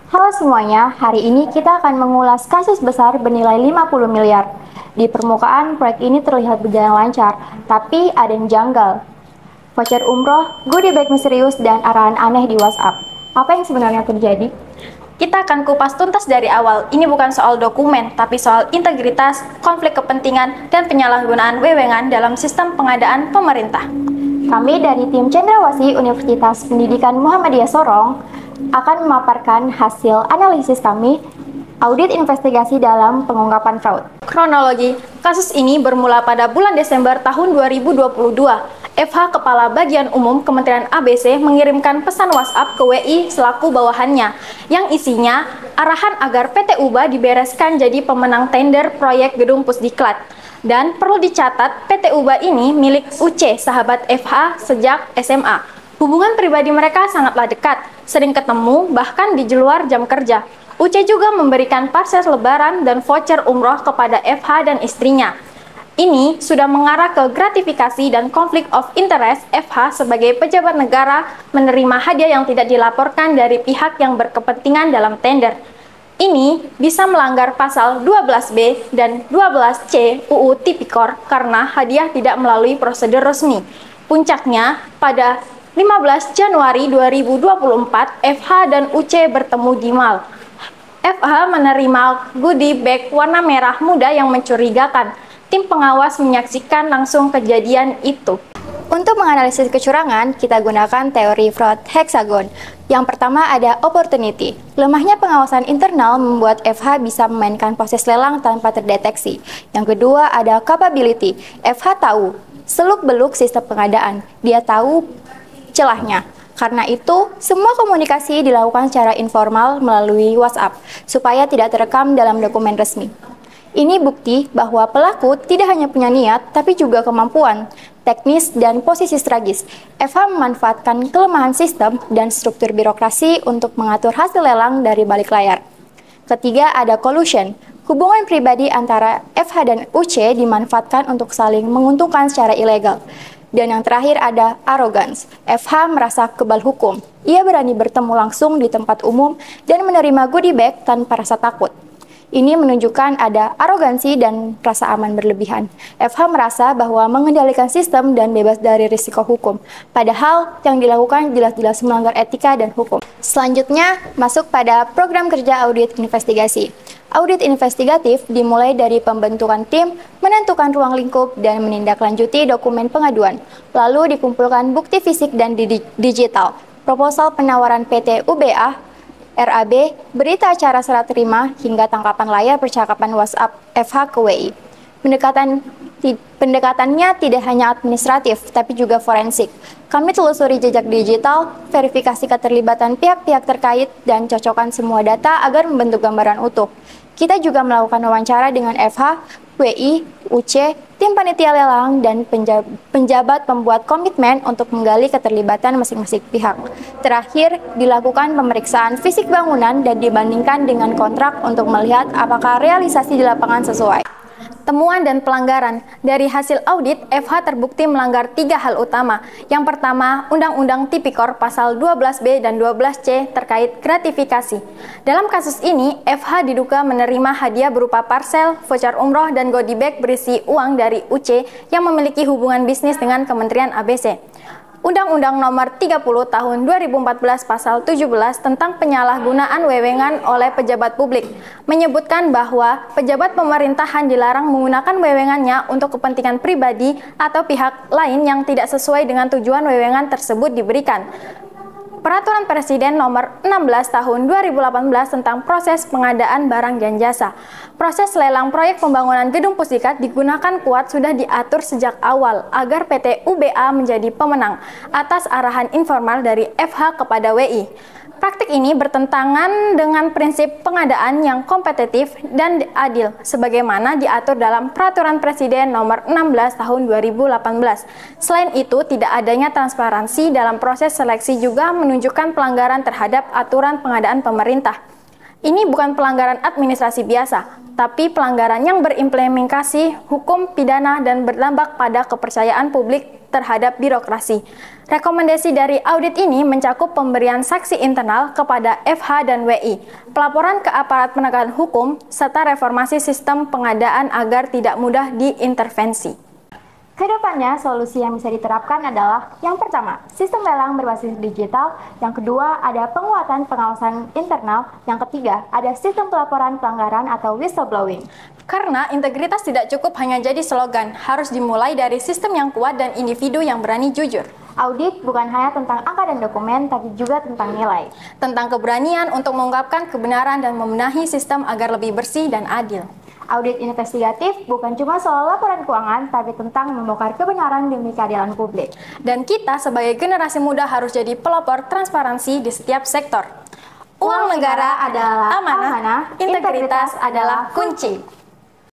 Halo semuanya, hari ini kita akan mengulas kasus besar bernilai 50 miliar. Di permukaan, proyek ini terlihat berjalan lancar, tapi ada yang janggal. Voucher umroh, goodie bag misterius, dan arahan aneh di WhatsApp. Apa yang sebenarnya terjadi? Kita akan kupas tuntas dari awal. Ini bukan soal dokumen, tapi soal integritas, konflik kepentingan, dan penyalahgunaan wewenang dalam sistem pengadaan pemerintah. Kami dari tim Cendrawasih Universitas Pendidikan Muhammadiyah Sorong akan memaparkan hasil analisis kami audit investigasi dalam pengungkapan fraud. Kronologi, kasus ini bermula pada bulan Desember tahun 2022. FH Kepala Bagian Umum Kementerian ABC mengirimkan pesan WhatsApp ke WI selaku bawahannya, yang isinya arahan agar PT UBA dibereskan jadi pemenang tender proyek Gedung Pusdiklat. Dan perlu dicatat, PT UBA ini milik UC, sahabat FH sejak SMA. Hubungan pribadi mereka sangatlah dekat, sering ketemu bahkan di luar jam kerja. UC juga memberikan parcel lebaran dan voucher umroh kepada FH dan istrinya. Ini sudah mengarah ke gratifikasi dan konflik of interest. FH sebagai pejabat negara menerima hadiah yang tidak dilaporkan dari pihak yang berkepentingan dalam tender. Ini bisa melanggar pasal 12B dan 12C UU Tipikor karena hadiah tidak melalui prosedur resmi. Puncaknya, pada 15 Januari 2024, FH dan UC bertemu di mal. FH menerima goodie bag warna merah muda yang mencurigakan. Tim pengawas menyaksikan langsung kejadian itu. Untuk menganalisis kecurangan, kita gunakan teori fraud hexagon. Yang pertama ada opportunity. Lemahnya pengawasan internal membuat FH bisa memainkan proses lelang tanpa terdeteksi. Yang kedua ada capability. FH tahu seluk-beluk sistem pengadaan. Dia tahu celahnya. Karena itu, semua komunikasi dilakukan secara informal melalui WhatsApp, supaya tidak terekam dalam dokumen resmi. Ini bukti bahwa pelaku tidak hanya punya niat, tapi juga kemampuan, teknis, dan posisi strategis. FH memanfaatkan kelemahan sistem dan struktur birokrasi untuk mengatur hasil lelang dari balik layar. Ketiga, ada collusion. Hubungan pribadi antara FH dan UC dimanfaatkan untuk saling menguntungkan secara ilegal. Dan yang terakhir ada arrogance. FH merasa kebal hukum. Ia berani bertemu langsung di tempat umum dan menerima goodie bag tanpa rasa takut. Ini menunjukkan ada arogansi dan rasa aman berlebihan. FH merasa bahwa mengendalikan sistem dan bebas dari risiko hukum. Padahal yang dilakukan jelas-jelas melanggar etika dan hukum. Selanjutnya, masuk pada program kerja audit investigasi. Audit investigatif dimulai dari pembentukan tim, menentukan ruang lingkup, dan menindaklanjuti dokumen pengaduan. Lalu dikumpulkan bukti fisik dan digital, proposal penawaran PT UBA, RAB, berita acara serah terima, hingga tangkapan layar percakapan WhatsApp FH ke WI. Pendekatannya tidak hanya administratif, tapi juga forensik. Kami telusuri jejak digital, verifikasi keterlibatan pihak-pihak terkait, dan cocokkan semua data agar membentuk gambaran utuh. Kita juga melakukan wawancara dengan FH, WI, UC, tim panitia lelang, dan penjabat pembuat komitmen untuk menggali keterlibatan masing-masing pihak. Terakhir, dilakukan pemeriksaan fisik bangunan dan dibandingkan dengan kontrak untuk melihat apakah realisasi di lapangan sesuai. Temuan dan pelanggaran. Dari hasil audit, FH terbukti melanggar 3 hal utama. Yang pertama, Undang-Undang Tipikor pasal 12B dan 12C terkait gratifikasi. Dalam kasus ini, FH diduga menerima hadiah berupa parcel, voucher umroh, dan goodie bag berisi uang dari UC yang memiliki hubungan bisnis dengan Kementerian ABC. Undang-Undang Nomor 30 Tahun 2014 Pasal 17 tentang penyalahgunaan wewenang oleh pejabat publik menyebutkan bahwa pejabat pemerintahan dilarang menggunakan wewenangnya untuk kepentingan pribadi atau pihak lain yang tidak sesuai dengan tujuan wewenang tersebut diberikan. Peraturan Presiden Nomor 16 Tahun 2018 tentang proses pengadaan barang dan jasa. Proses lelang proyek pembangunan Gedung Pusdiklat digunakan kuat sudah diatur sejak awal agar PT UBA menjadi pemenang atas arahan informal dari FH kepada WI. Praktik ini bertentangan dengan prinsip pengadaan yang kompetitif dan adil, sebagaimana diatur dalam Peraturan Presiden Nomor 16 Tahun 2018. Selain itu, tidak adanya transparansi dalam proses seleksi juga menunjukkan pelanggaran terhadap aturan pengadaan pemerintah. Ini bukan pelanggaran administrasi biasa, tapi pelanggaran yang berimplementasi hukum pidana dan berdampak pada kepercayaan publik terhadap birokrasi. Rekomendasi dari audit ini mencakup pemberian saksi internal kepada FH dan WI, pelaporan ke aparat penegakan hukum, serta reformasi sistem pengadaan agar tidak mudah diintervensi. Kedepannya, solusi yang bisa diterapkan adalah yang pertama, sistem lelang berbasis digital, yang kedua, ada penguatan pengawasan internal, yang ketiga, ada sistem pelaporan pelanggaran atau whistleblowing. Karena integritas tidak cukup hanya jadi slogan, harus dimulai dari sistem yang kuat dan individu yang berani jujur. Audit bukan hanya tentang angka dan dokumen, tapi juga tentang nilai. Tentang keberanian untuk mengungkapkan kebenaran dan membenahi sistem agar lebih bersih dan adil. Audit investigatif bukan cuma soal laporan keuangan, tapi tentang membongkar kebenaran demi keadilan publik. Dan kita sebagai generasi muda harus jadi pelopor transparansi di setiap sektor. Uang negara adalah amanah, integritas adalah kunci.